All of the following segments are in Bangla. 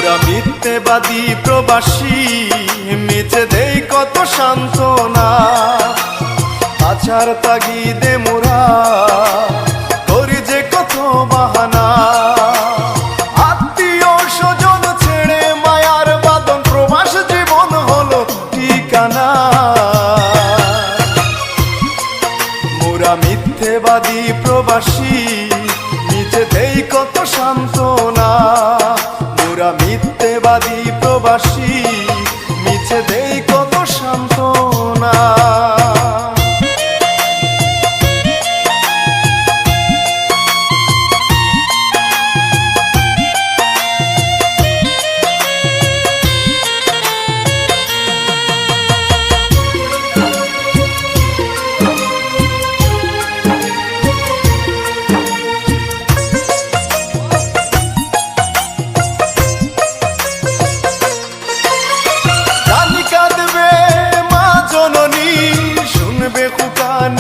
মোরা মিথ্যেবাদী প্রবাসী, মিছে দেই কত সান্ত্বনা। আছার তাগিদে মোরা করি যে কত বাহানা। আত্মীয় স্বজন ছেড়ে মায়ার বাঁধন, প্রবাস জীবন হলো ঠিকানা। মোরা মিথ্যেবাদী প্রবাসী, মিছে দেই কত সান্ত্বনা। মোরা মিথ্যেবাদী প্রবাসী, মিছে দেই কত সান্ত্বনা।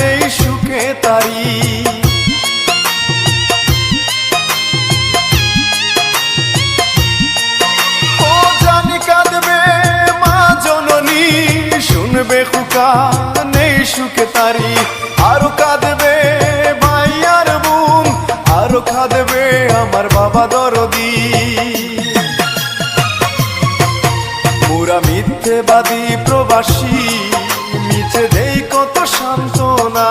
নেই সুখে তারি, ও জানি কাঁদবে মা জননী, শুনবে খুকা নেই সুখে তারি। আরো কাঁদবে ভাই আর বোন, আরো কাঁদবে আমার বাবা দরদি। মোরা মিথ্যেবাদী প্রবাসী, মিছে দেই কত সান্ত্বনা।